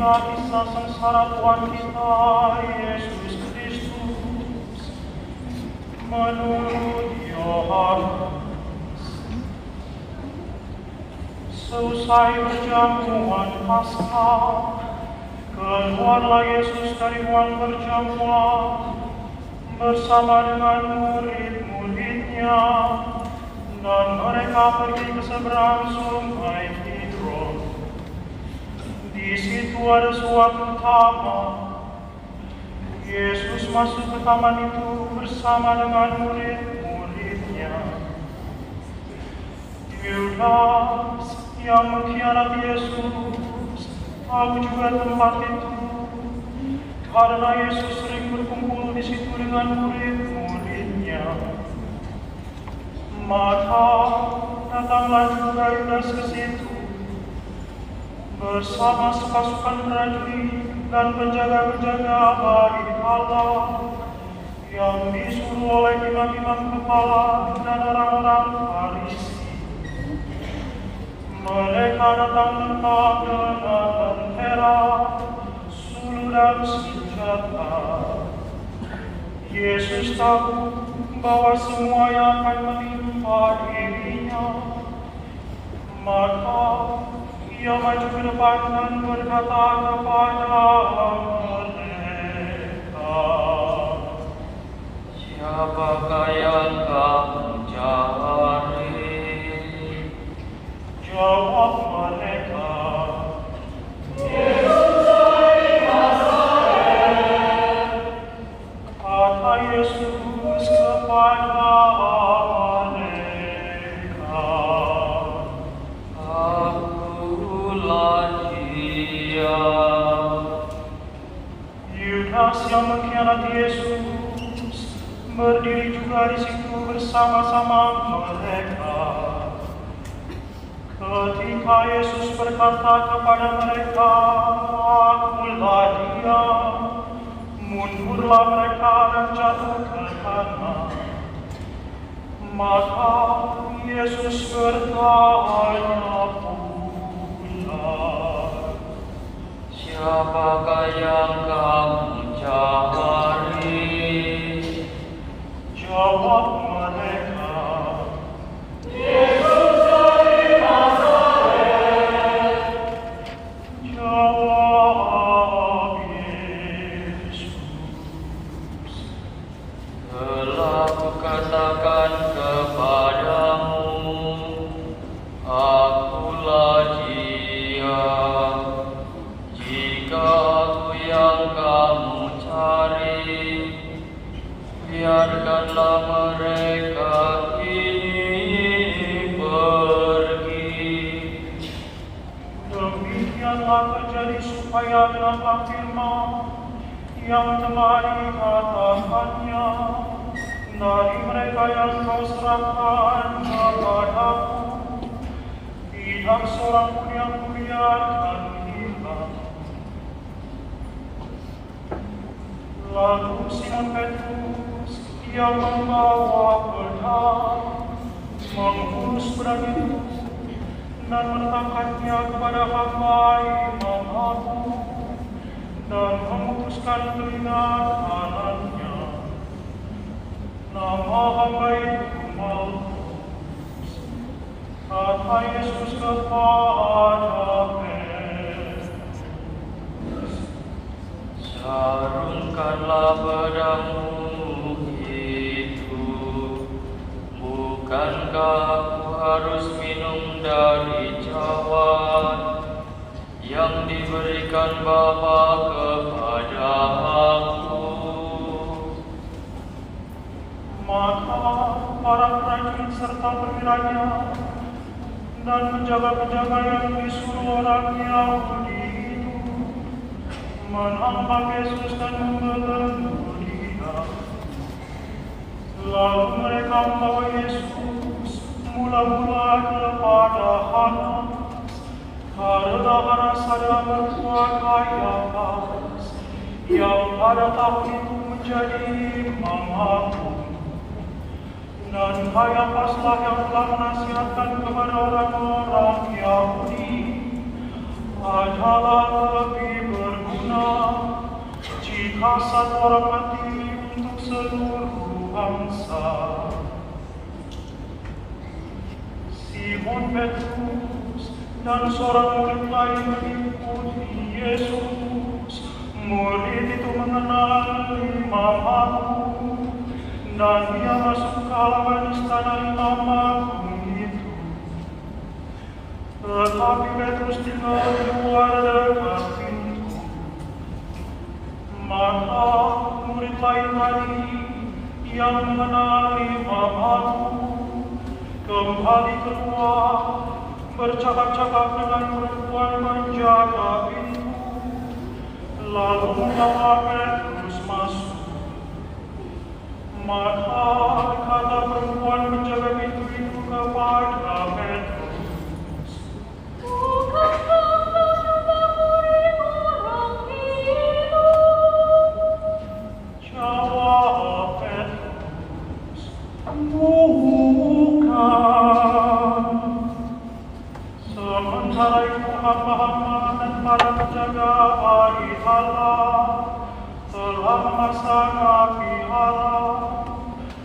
kisah sengsara Tuhan kita, Yesus Kristus, menurut Yohanes. Seusai perjamuan Paskah, keluarlah Yesus dari ruang perjamuan bersama dengan murid-muridnya, dan mereka pergi ke seberang sungai Kidron. Di situ ada suatu taman. Yesus masuk ke taman itu bersama dengan murid-muridnya. Yudas yang mengkhianati Yesus tahu juga tempat itu, karena Yesus sering berkumpul di situ dengan murid-muridnya. Maka datanglah juga Yudas ke situ bersama sepasukan prajurit dan penjaga-penjaga bait Allah yang disuruh oleh imam-imam kepala dan orang-orang Farisi. Mereka datang lengkap dengan lentera, suluh dan senjata. Yesus tahu bahwa semuanya akan menimpa dirinya, maka Ia maju ke depan dan berkata kepada mereka, "Siapakah yang kamu cari?" Jawab mereka, "Yesus dari Nazaret." Kata Yesus kepada mereka, "Akulah Dia." Yudas yang mengkhianati Yesus berdiri juga di situ bersama-sama mereka. Ketika Yesus berkata kepada mereka, "Akulah Dia," mundurlah mereka dan jatuh ke tanah. Maka Yesus bertanya pula, "Siapakah yang kamu cari?" Jawab mereka, "Yesus dari Nazaret." Jawab Yesus, "Telah kukatakan kepadamu, akulah Dia. Jika aku yang kamu cari, biarkanlah mereka ini pergi." demikianlah terjadi supaya genaplah firman yang telah dikatakannya, "Dari mereka yang kau serahkan kepadaku, tidak seorang pun yang kubiarkan hilang." Lalu Simon Petrus yang membawa pedang menghunus pedang itu dan meletakkannya kepada hamba imam agung dan memutuskan telinga kanannya. Nama hamba itu Malkus. Kata Yesus kepada Petrus, "Sarungkanlah pedangmu itu. Bukankah aku harus minum dari cawan yang diberikan Bapa kepada aku?" Maka para prajurit serta perwiranya dan penjaga-penjaga yang disuruh orang Yahudi itu menangkap Yesus dan membelenggu Dia. Lalu mereka membawa Yesus mula-mula kepada Hanas, karena Hanas adalah mertua Kayafas yang pada tahun itu menjadi imam agung. Dan Kayafaslah yang telah menasihatkan kepada orang-orang Yahudi adalah lebih dihasat orang mati untuk seluruh bangsa. Simon Petrus dan seorang murid lain mengikuti Yesus. Murid itu mengenal Imam Agung, dan dia masuk ke halaman istana Imam Agung itu. Tetapi Petrus tinggal di luar dekat pintu. Maka murid lain tadi yang mengenal Imam Agung kembali keluar, bercakap-cakap dengan perempuan penjaga pintu. Lalu membawa Petrus masuk. Maka kata perempuan penjaga pintu itu kepada Petrus, "Bukankah memuri orang itu?" Jawab Petrus, "Bukan." Sementara itu hamba-hamba dan para penjaga bait Allah telah memasang api haram,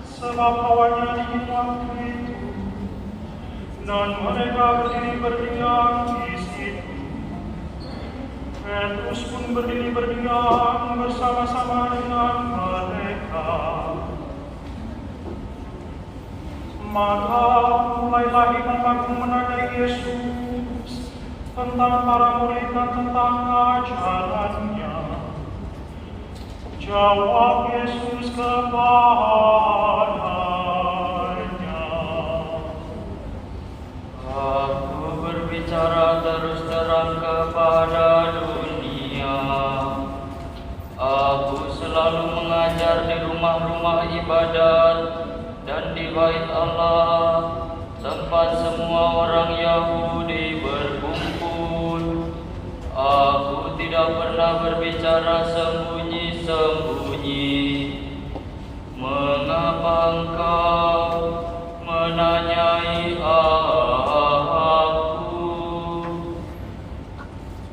sebab hawanya dingin waktu itu, dan mereka berdiri berdiam di situ. Petrus pun berdiri berdiam bersama-sama dengan mereka. Maka mulailah Imam Agung menanyai Yesus tentang para murid dan tentang ajarannya. Jawab Yesus kepadanya, Aku berbicara terus terang kepada dunia. Aku selalu mengajar di rumah-rumah ibadat dan di bait Allah, tempat semua orang Yahudi berkumpul. Aku tidak pernah berbicara sembunyi-sembunyi. Mengapa engkau menanyai aku?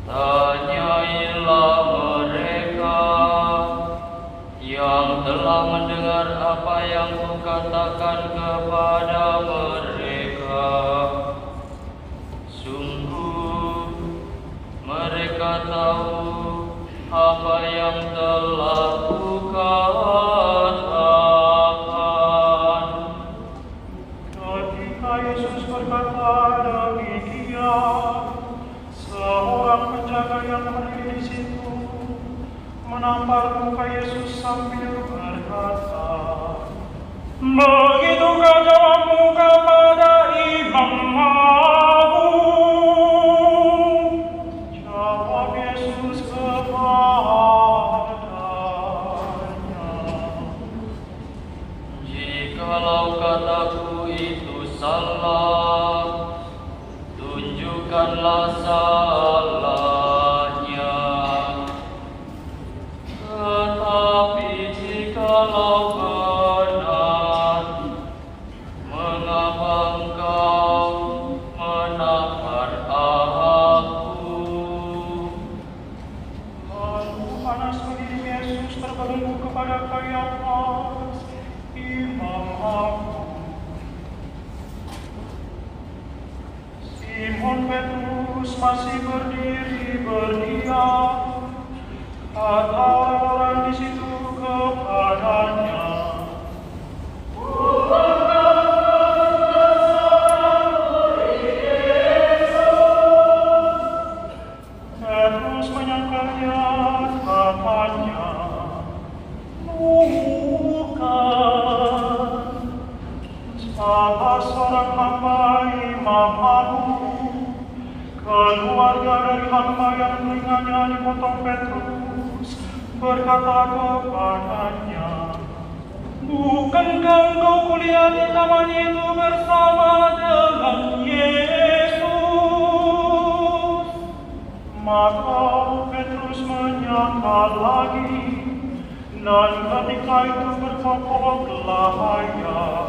Tanyailah mereka yang telah mendengar apa yang kukatakan kepada mereka. Sungguh mereka tahu apa yang telah kukatakan. ketika Yesus berkata demikian, seorang penjaga yang berdiri di situ menampar muka Yesus sambil berkata, "Begitukah jawabmu kepada Imam Agung?" Jawab Yesus kepadanya, Jikalau kataku itu salah, tunjukkanlah salahnya. Tetapi jikalau benar, mengapa engkau menampar aku? lalu panas mengirim Yesus terbelenggu kepada Kayafas, Imam Agung. Simon Petrus masih berdiri berdiam. Kata orang-orang di situ kepadanya, Petrus menyangkalnya, katanya, "Bukan." Salah seorang hamba Imam Agung, keluarga dari hamba yang telinganya dipotong Petrus, berkata kepadanya, "Bukankah engkau kuliah di taman itu bersama dengan Yesus?" Maka Petrus menyangkal lagi, dan ketika itu berkokoklah ayat.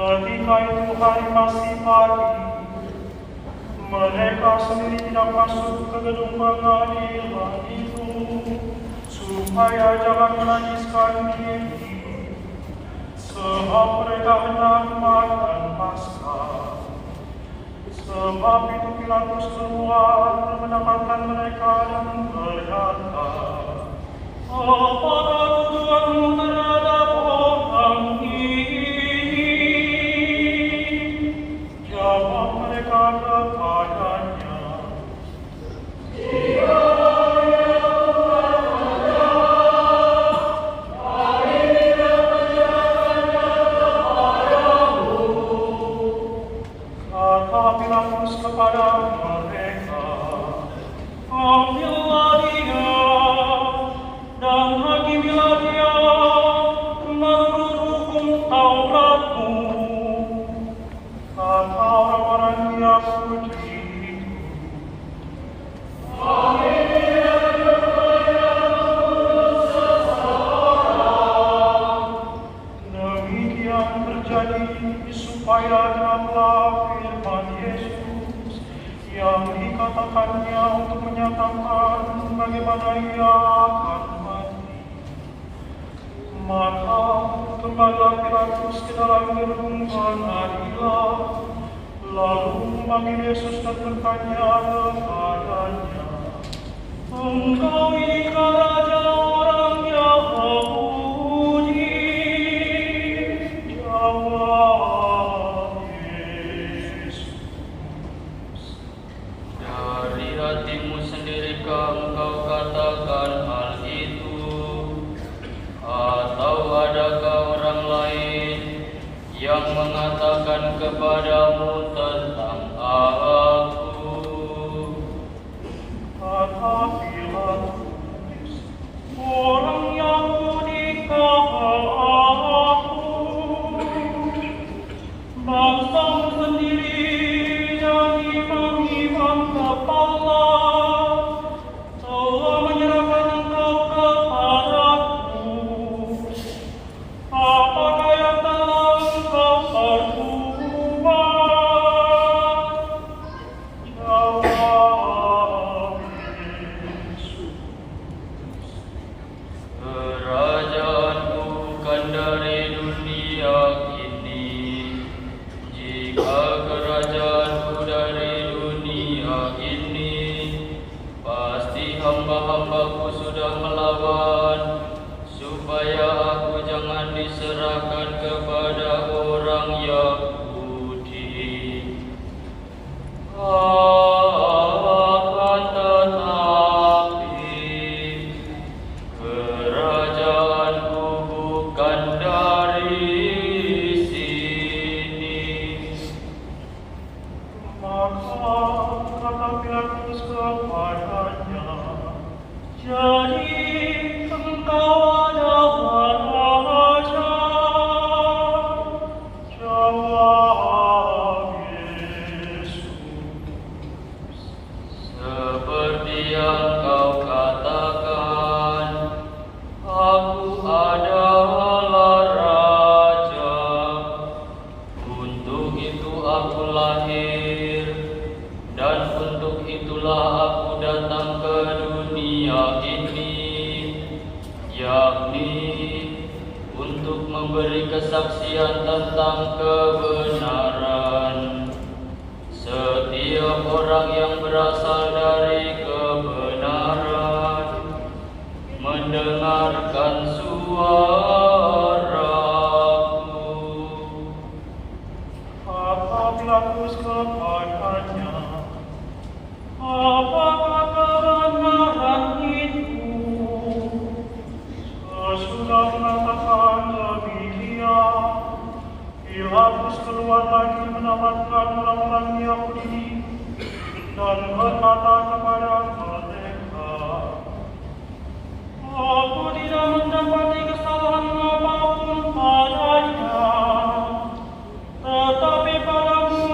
Ketika itu hari masih pagi, mereka sendiri tidak masuk ke gedung pengadilan itu, supaya jangan menajiskan diri, sebab mereka hendak makan Paskah. Sebab itu Pilatus keluar mendapatkan mereka dan berkata, "Apakah tujuanmu terhadap orang ini?" Jawab mereka kepadanya, kata Pilatus kepada mereka, "Ambillah dia dan hakimilah dia menurut hukum Tauratmu." Kata orang-orang Yahudi itu, demikian terjadi supaya genaplah firman Yesus yang dikatakannya untuk menyatakan bagaimana ia akan mati. Maka kembalilah Pilatus ke dalam gedung pengadilan, lalu memanggil Yesus dan bertanya kepadanya, "Engkau inikah raja orang Yahudi?" Jawab Yesus, Dari hatimu sendirikah engkau katakan hal itu? Atau adakah orang lain yang mengatakan kepadamu tentang aku? kata Pilatus, "Orang Yahudi kah aku? Bangsamu sendiri yang imam-imam kepala telah menyerahkan engkau kepadaku. Apakah yang telah engkau perbuat?" Jawab Yesus, Kerajaanku bukan dari dunia ini. Jika kerajaanku dari dunia ini, pasti hamba-hambaku sudah melawan, supaya aku jangan diserahkan kepada orang Yahudi. Akan tetapi, kerajaanku bukan dari sini. maka kata Pilatus kepadanya, "Jadi engkau adalah raja?" Jawab Yesus, Seperti yang kau katakan, aku adalah raja. Untuk itu aku lahir, dan untuk itulah aku datang ke dunia ini, yakni untuk memberi kesaksian tentang kebenaran. Setiap orang yang berasal dari kebenaran mendengarkan suaraku. kata Pilatus kepadanya, "Apakah kebenaran itu?" Sesudah mengatakan demikian, Pilatus keluar lagi mendapatkan orang-orang Yahudi dan berkata kepada mereka, "Aku tidak mendapati kesalahan apapun padanya, tetapi padamu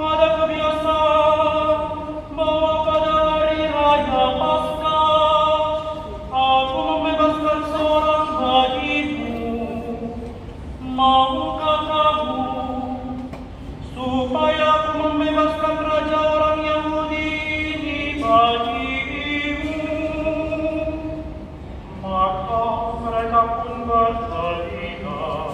ada kebiasaan bahwa pada hari raya Paskah aku membebaskan seorang bayimu. Maukah kamu supaya aku membebaskan raja orang Yahudi di bagimu. Maka mereka pun berteriak,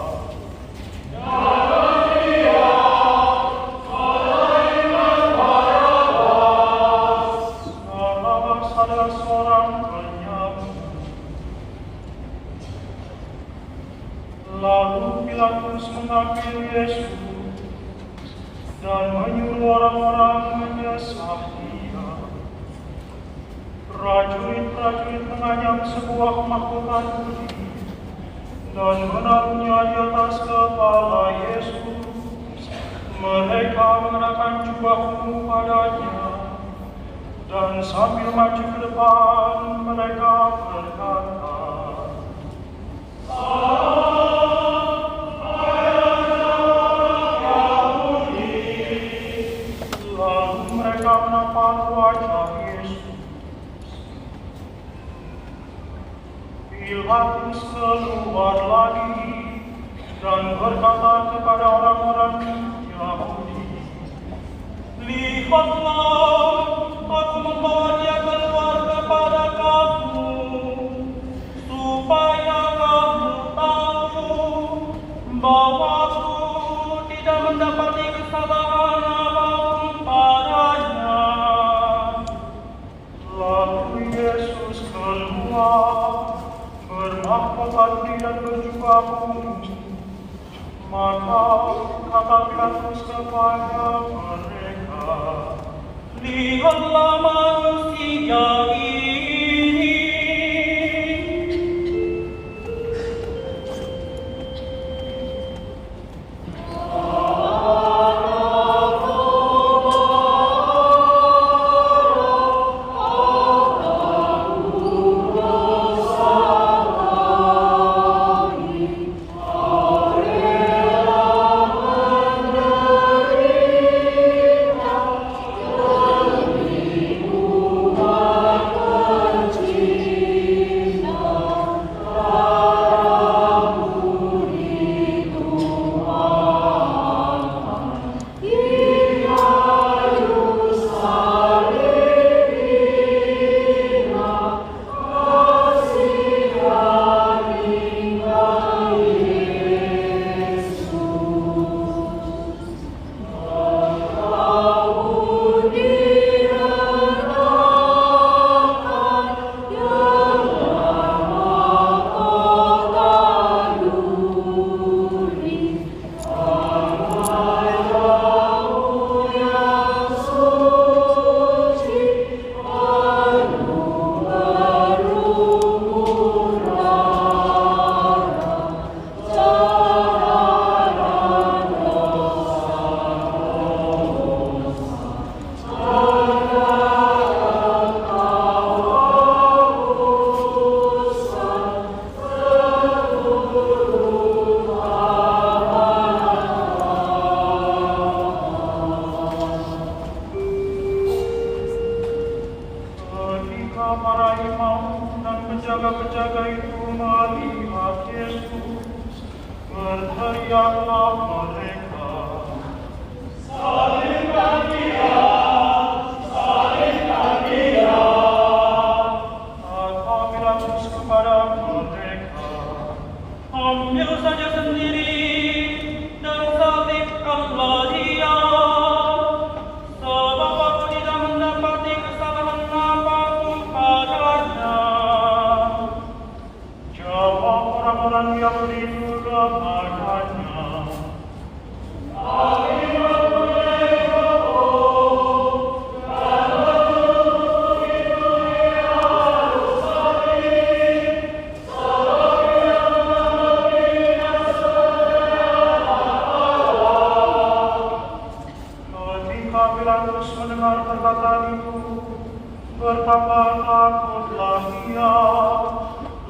Barabas adalah seorang penyamun. Lalu Pilatus mengambil Yesus dan menyuruh orang-orang menyesah dia. Prajurit-prajurit menganyam sebuah mahkota putih dan menaruhnya di atas kepala Yesus. Mereka mengenakan jubah ungu padanya, dan sambil maju ke depan mereka berkata, lalu mereka menampar wajah Yesus. Pilatus keluar lagi dan berkata kepada orang-orang Yahudi, lihatlah, aku membawa dia keluar kepada kamu, supaya kamu tahu bahwa aku tidak mendapati kesalahan apapun padanya. Lalu Yesus keluar, bermahkota putih dan berjubah ungu. Maka kata Pilatus kepada mereka, lihatlah manusia ini. Para imam dan penjaga-penjaga itu melihat Yesus, berteriaklah mereka, salibkan dia, salibkan dia. Kata Pilatus kepada mereka, ambil saja sendiri dan salibkanlah dia, sebab aku tidak mendapati kesalahan apapun padanya. Jawab orang-orang Yahudi itu kepadanya, Pilatus mendengar perkataan itu, bertambah takutlah ia.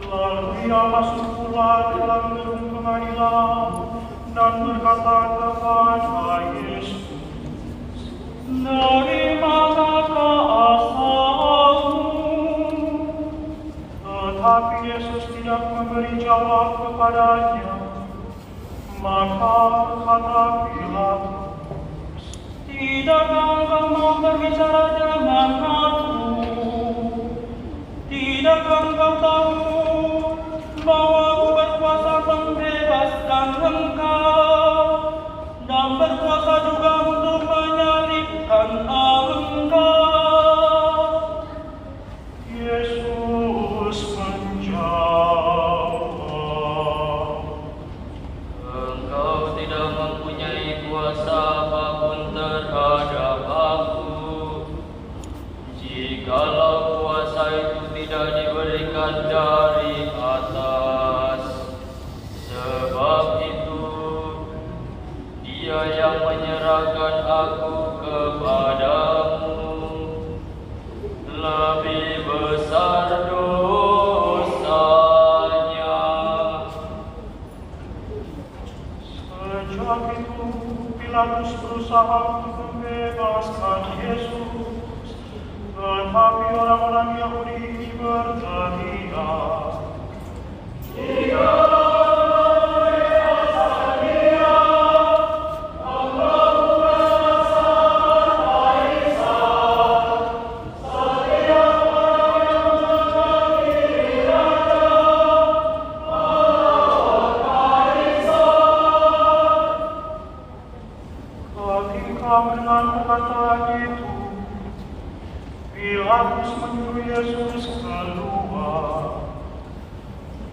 Lalu ia masuk pula dalam gedung pengadilan dan berkata kepada Yesus, dari manakah asalmu? Tetapi Yesus tidak memberi jawab kepadanya. Maka kata Pilatus, Tidakkah engkau mau berbicara dengan aku? Tidakkah engkau tahu bahwa aku berkuasa membebaskan engkau dan berkuasa juga untuk menyalibkan engkau? Yesus menjawab, Engkau tidak mempunyai kuasa apapun terhadap aku, jikalau kuasa itu tidak diberikan dari atas. Sebab itu, Dia yang menyerahkan aku kepadamu lebih besar dosanya. Sejak itu Pilatus berusaha untuk membebaskan Yesus, tetapi orang-orang Yahudi berteriak, ketika mendengar perkataan itu, Pilatus menyuruh Yesus keluar.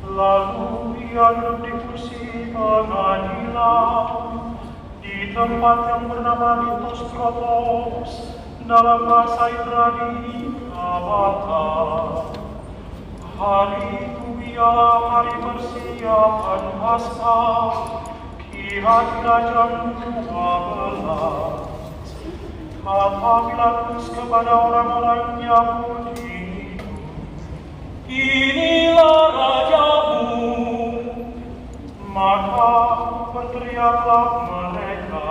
Lalu ia duduk di kursi pengadilan di tempat yang bernama Litostrotos, dalam bahasa Ibrani Gabata. Hari itu ialah hari persiapan Paskah, kira-kira jam 12. Kata Pilatus kepada orang-orang Yahudi, "Inilah rajamu." Maka berteriaklah mereka,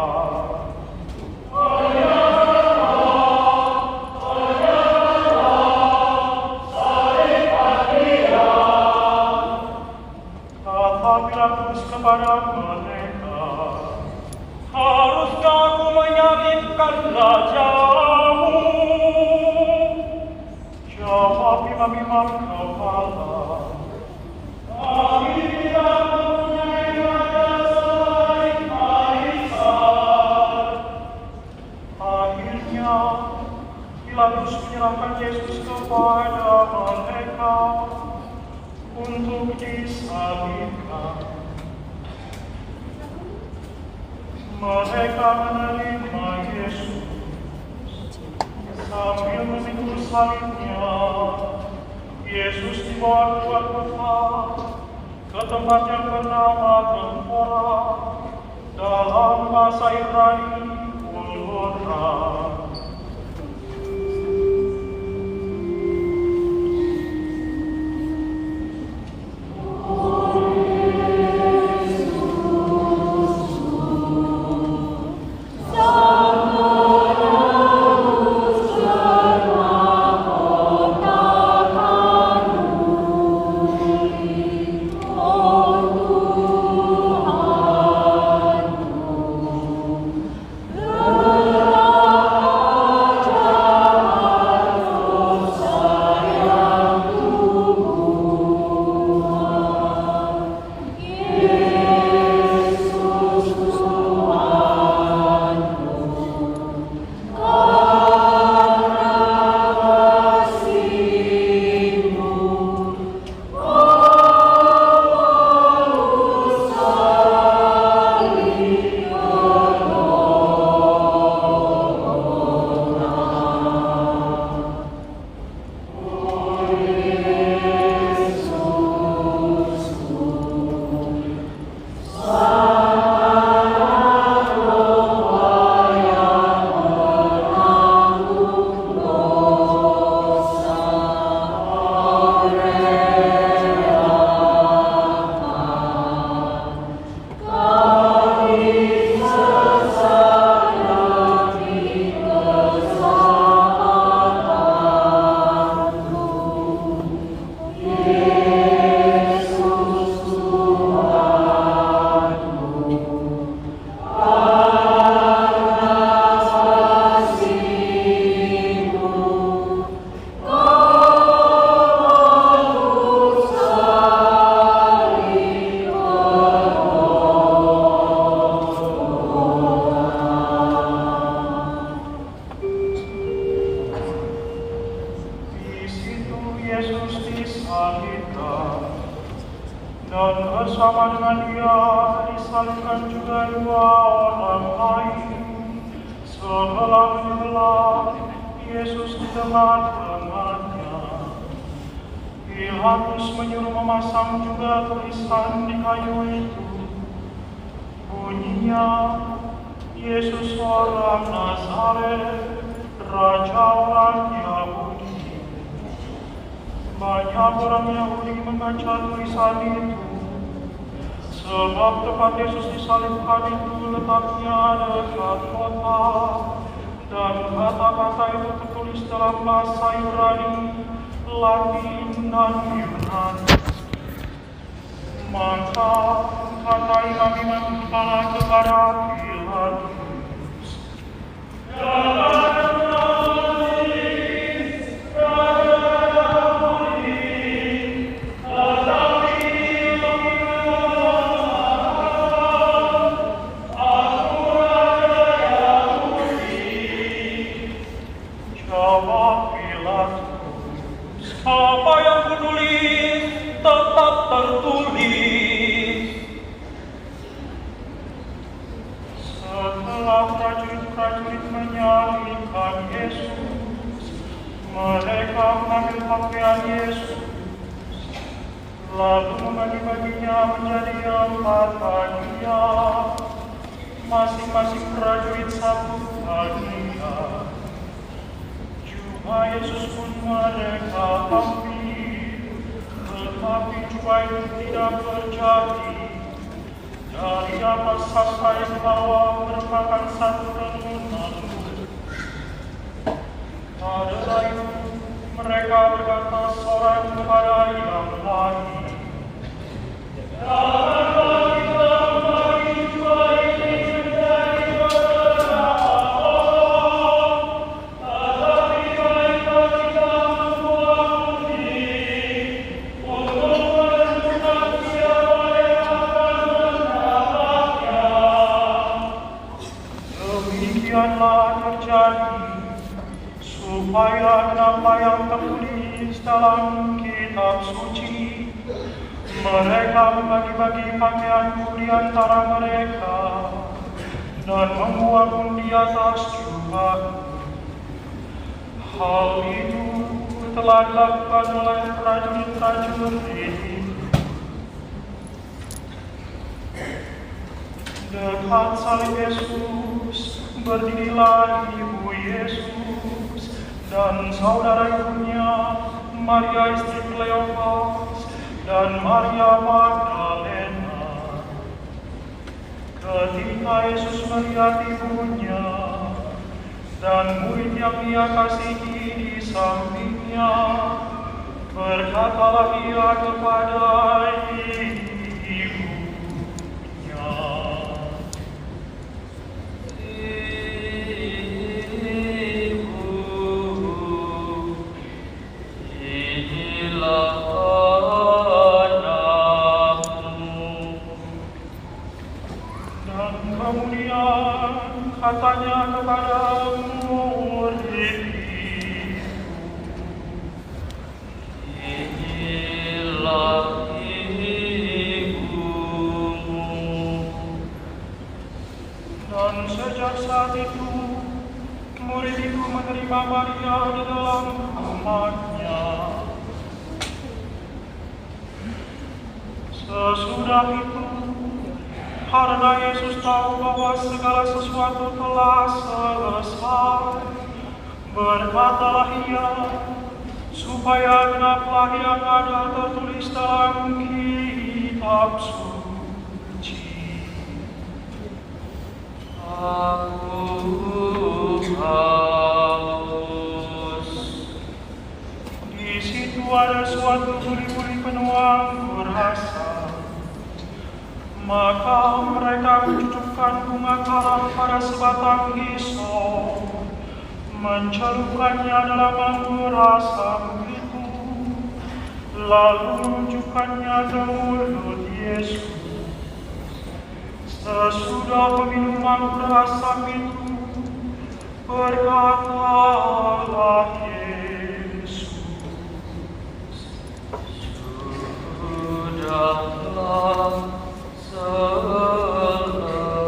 kata Pilatus kepada mereka, "Haruskah aku menyalibkan rajamu?" Jawab imam-imam kepala, "Kami tidak mempunyai raja selain Kaisar." Akhirnya Pilatus menyerahkan Yesus kepada mereka untuk disalibkan. Mereka menerima Yesus sambil memikul salibnya. Yesus dibawa keluar kota ke tempat yang bernama Tempora, dalam bahasa Ibrani Golgotha. juga dua orang lain. Setelah menyebelah Yesus di tengah-tengahnya, Pilatus menyuruh memasang juga tulisan di kayu itu. Bunyinya, Yesus orang Nazaret, Raja orang Yahudi. Banyak orang Yahudi membaca tulisan itu, sebab tempat Yesus disalibkan itu letaknya dekat kota, dan kata-kata itu tertulis dalam bahasa Ibrani, Latin, dan Yunani. Maka kata imam-imam kepala kepada Pilatus, apa yang kutulis tetap tertulis. Setelah prajurit-prajurit menyalibkan Yesus, mereka mengambil pakaian Yesus, lalu membagi-baginya menjadi 4 bagian, masing-masing prajurit 1 bagian. Yesus pun mereka ambil, tetapi juga itu tidak terjadi. Dari atas sampai ke bawah merupakan satu renungan. Pada itu mereka berkata seorang kepada yang lain, supaya apa yang tertulis dalam kitab suci. Mereka membagi-bagi pakaianku di antara mereka, dan membuang di atas jubahku. Hal itu telah dilakukan oleh prajurit-prajurit. Dekat salib Yesus berdirilah ibu Yesus dan saudara ibunya, Maria istri Kleopas dan Maria Magdalena. Ketika Yesus melihat ibunya dan murid yang ia kasihi di sampingnya, berkatalah ia kepada ibunya, katanya kepada murid itu, inilah ibumu. Dan sejak saat itu, murid itu menerima Maria di dalam rumahnya. Sesudah itu, karena Yesus tahu bahwa segala sesuatu telah selesai, berkatalah ia, supaya genaplah yang ada tertulis dalam kitab suci. Aku haus. Di situ ada suatu buri-buri penuh anggur rasa. Maka mereka mencucukkan bunga karam pada sebatang hisop, mencelupkannya dalam anggur rasa itu, lalu menunjukkannya ke mulut Yesus. Sesudah meminum anggur rasa itu, berkatalah Yesus, sudahlah selesai.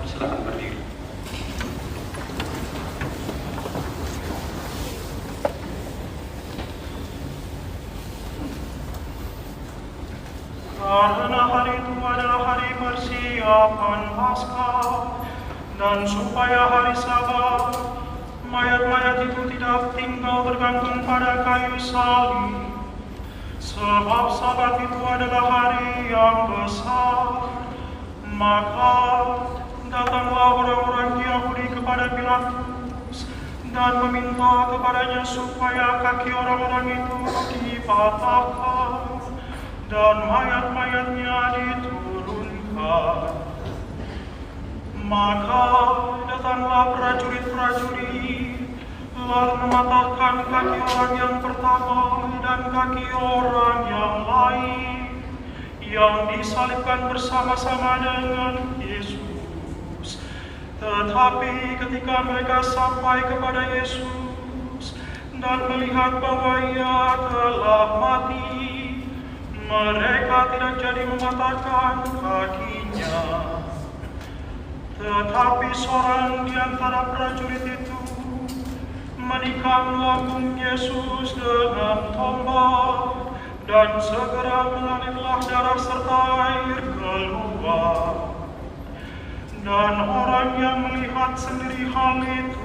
silakan berdiri. Karena hari itu adalah hari persiapan Paskah, dan supaya hari Sabat, mayat-mayat itu tidak tinggal bergantung pada kayu salib. Sebab Sabat itu adalah hari yang besar, maka datanglah orang-orang Yahudi kepada Pilatus dan meminta kepadanya supaya kaki orang-orang itu dipatahkan dan mayat-mayatnya diturunkan. Maka datanglah prajurit-prajurit lalu mematahkan kaki orang yang pertama dan kaki orang yang lain yang disalibkan bersama-sama dengan Yesus. Tetapi ketika mereka sampai kepada Yesus dan melihat bahwa ia telah mati, mereka tidak jadi mematahkan kakinya. Tetapi seorang di antara prajurit itu menikam lambung Yesus dengan tombak, dan segera mengalirlah darah serta air keluar. Dan orang yang melihat sendiri hal itu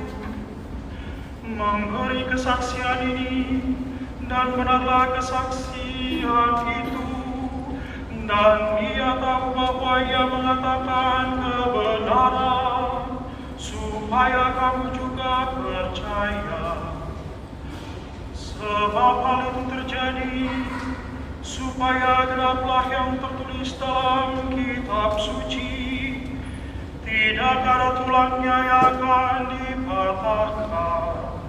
memberi kesaksian ini, dan benarlah kesaksian itu, dan dia tahu bahwa ia mengatakan kebenaran, supaya kamu juga percaya. Sebab hal itu terjadi supaya genaplah yang tertulis dalam kitab suci, tidak ada tulangnya yang akan dipatahkan.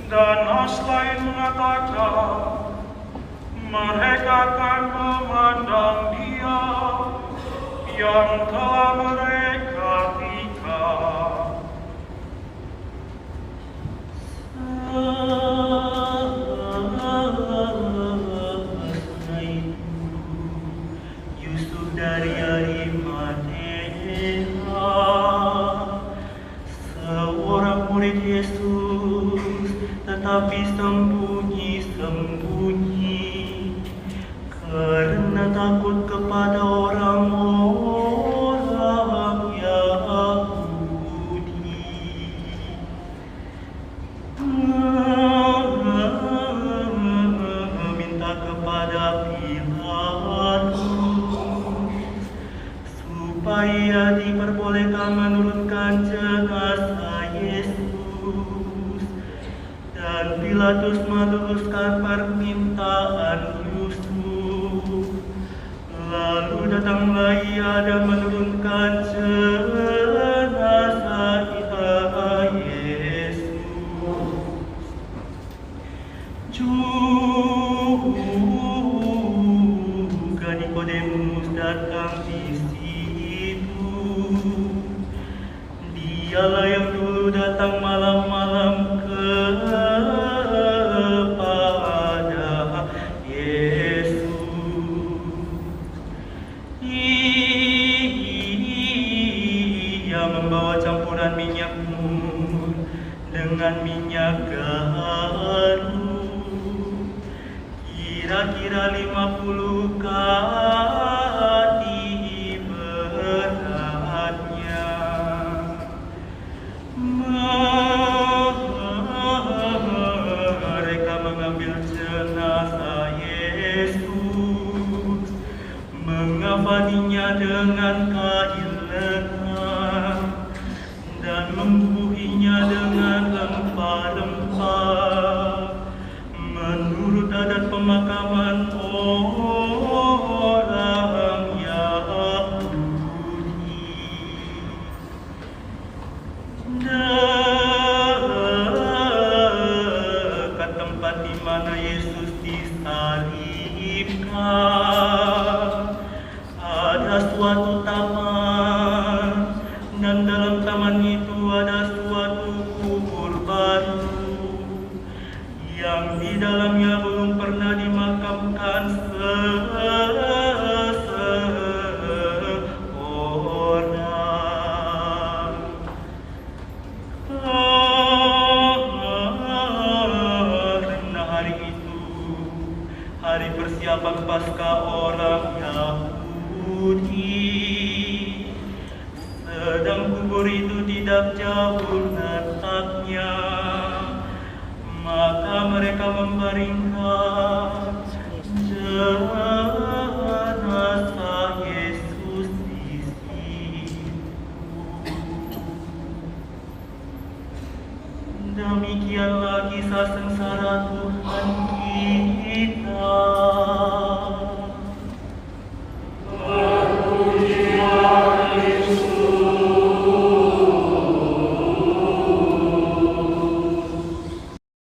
Dan nas lain mengatakan, mereka akan memandang Dia yang telah mereka tikam. Yusuf dari Arimatea, seorang murid Yesus, tetapi sembunyi-sembunyi karena takut kepada orang-orang Yahudi. Minta kepada Pilatus supaya diperbolehkan menurunkan jenazah Yesus, dan Pilatus meneruskan permintaan Yusuf. Lalu datanglah ia dan menurunkan jenazah Yesus. Juga Nikodemus datang di situ. Dialah yang dulu datang malam-malam kepada Yesus. Ia membawa campuran minyak mur dengan minyak gaharu, kira-kira 50 kati beratnya. Mereka mengambil jenazah Yesus, mengafaninya dengan kain lengan, dan membubuhinya dengan rempah-rempah menurut adat pemakaman orang Yahudi. Dekat tempat di mana Yesus disalibkan ada suatu taman, dan dalam taman itu ada suatu kubur baru yang di dalamnya belum pernah dimakamkan seseorang. persiapan Paskah orang Yahudi. Sedang kubur itu tidak jauh letaknya, maka mereka membaringkan jenazah Yesus di situ. Demikianlah kisah sengsara Tuhan kita.